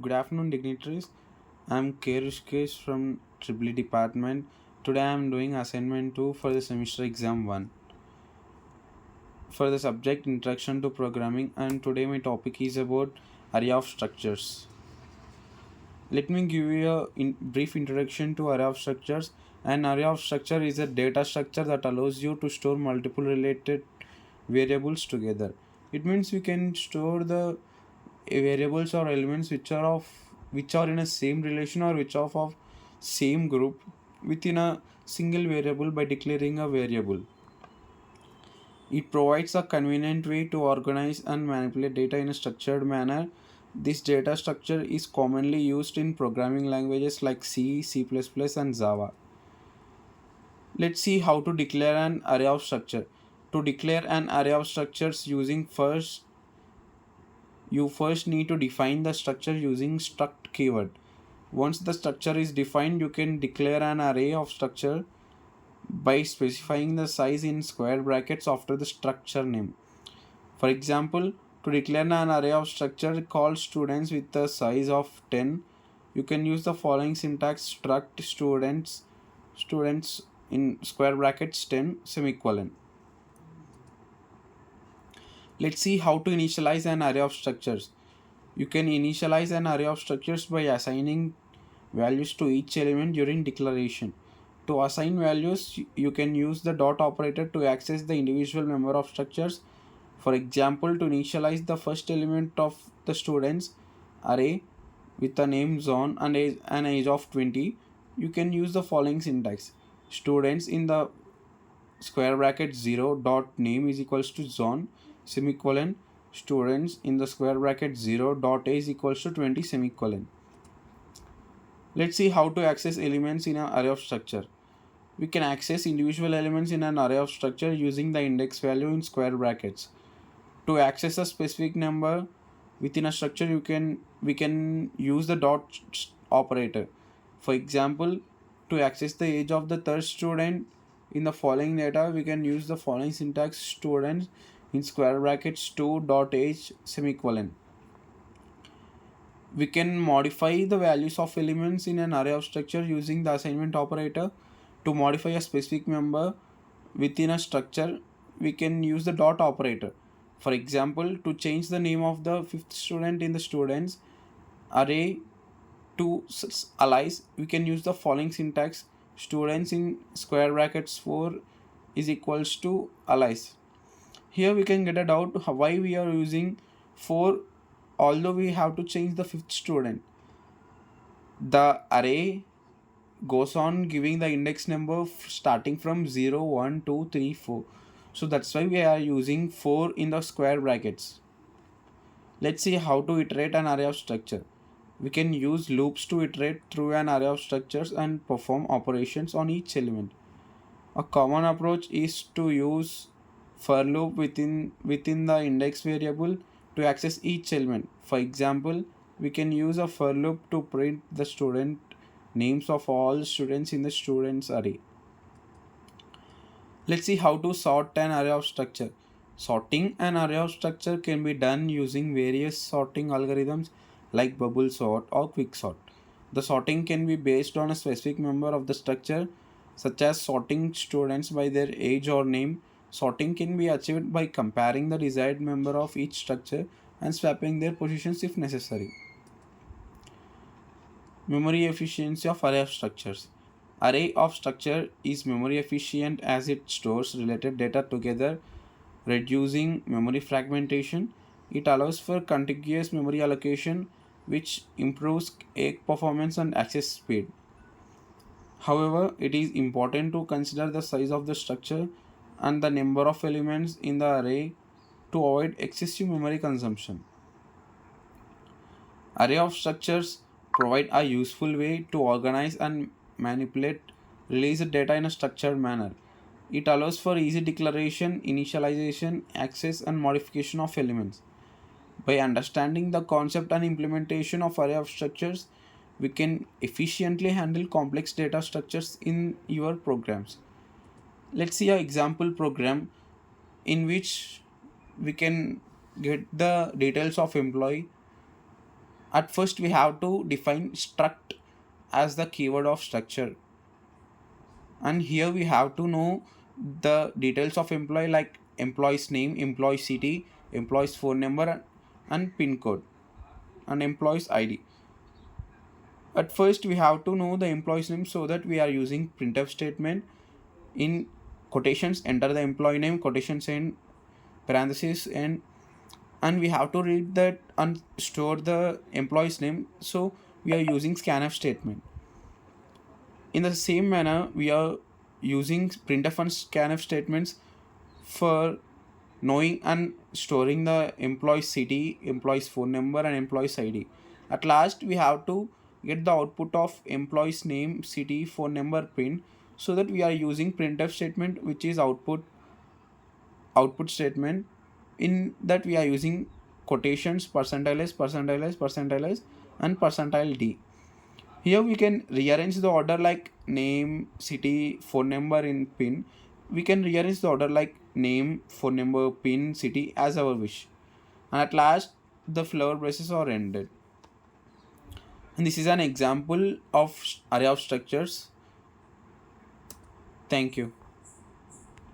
Good afternoon, dignitaries. I'm k.Hrushikesh from Triple Department. Today I'm doing assignment 2 for the semester exam 1 for the subject Introduction to Programming, and today my topic is about array of structures. Let me give you a brief introduction to array of structures. An array of structure is a data structure that allows you to store multiple related variables together. It means we can store the variables or elements which are in a same relation or which are of same group within a single variable by declaring a variable. It provides a convenient way to organize and manipulate data in a structured manner. This data structure is commonly used in programming languages like C, C++, and Java. Let's see how to declare an array of structure. To declare an array of structures you first need to define the structure using struct keyword. Once the structure is defined, you can declare an array of structure by specifying the size in square brackets after the structure name. For example, to declare an array of structure called students with a size of 10, you can use the following syntax: struct students in square brackets 10 semicolon. Let's see how to initialize an array of structures. You can initialize an array of structures by assigning values to each element during declaration. To assign values, you can use the dot operator to access the individual member of structures. For example, to initialize the first element of the students array with a name zone and an age of 20, you can use the following syntax: students in the square bracket 0 dot name is equals to zone semicolon, students in the square bracket 0 dot age equals to 20 semicolon. Let's see how to access elements in an array of structure. We can access individual elements in an array of structure using the index value in square brackets. To access a specific number within a structure, we can use the dot operator. For example, to access the age of the third student in the following data, we can use the following syntax: students in square brackets 2 dot age semicolon. We can modify the values of elements in an array of structure using the assignment operator. To modify a specific member within a structure, we can use the dot operator. For example, to change the name of the fifth student in the students array to alias, we can use the following syntax: students in square brackets 4 is equals to alias. Here we can get a doubt why we are using 4 although we have to change the fifth student. The array goes on giving the index number starting from 0, 1, 2, 3, 4. So that's why we are using 4 in the square brackets. Let's see how to iterate an array of structure. We can use loops to iterate through an array of structures and perform operations on each element. A common approach is to use for loop within the index variable to access each element. For example, we can use a for loop to print the student names of all students in the students array. Let's see how to sort an array of structure. Sorting an array of structure can be done using various sorting algorithms like bubble sort or quick sort. The sorting can be based on a specific member of the structure, such as sorting students by their age or name. Sorting can be achieved by comparing the desired member of each structure and swapping their positions if necessary. Memory efficiency of array of structures. Array of structure is memory efficient as it stores related data together, reducing memory fragmentation. It allows for contiguous memory allocation, which improves performance and access speed. However, it is important to consider the size of the structure and the number of elements in the array to avoid excessive memory consumption. Array of structures provide a useful way to organize and manipulate released data in a structured manner. It allows for easy declaration, initialization, access, and modification of elements. By understanding the concept and implementation of array of structures, we can efficiently handle complex data structures in your programs. Let's see an example program in which we can get the details of employee At first we have to define struct as the keyword of structure, and here we have to know the details of employee like employee's name, employee city, employee's phone number, and pin code, and employee's id. At first we have to know the employee's name, so that we are using printf statement. In quotations enter the employee name, quotations in parentheses, and we have to read that and store the employee's name, so we are using scanf statement. In the same manner we are using printf and scanf statements for knowing and storing the employee's city, employee's phone number, and employee's id. At last we have to get the output of employee's name, city, phone number, pin, so that we are using printf statement, which is output statement. In that we are using quotations percentile s, percentile s, percentile s, and percentile d. Here we can rearrange the order like name, city, phone number in pin. We can rearrange the order like name, phone number, pin, city as our wish. And at last, the flower braces are ended. And this is an example of array of structures. Thank you.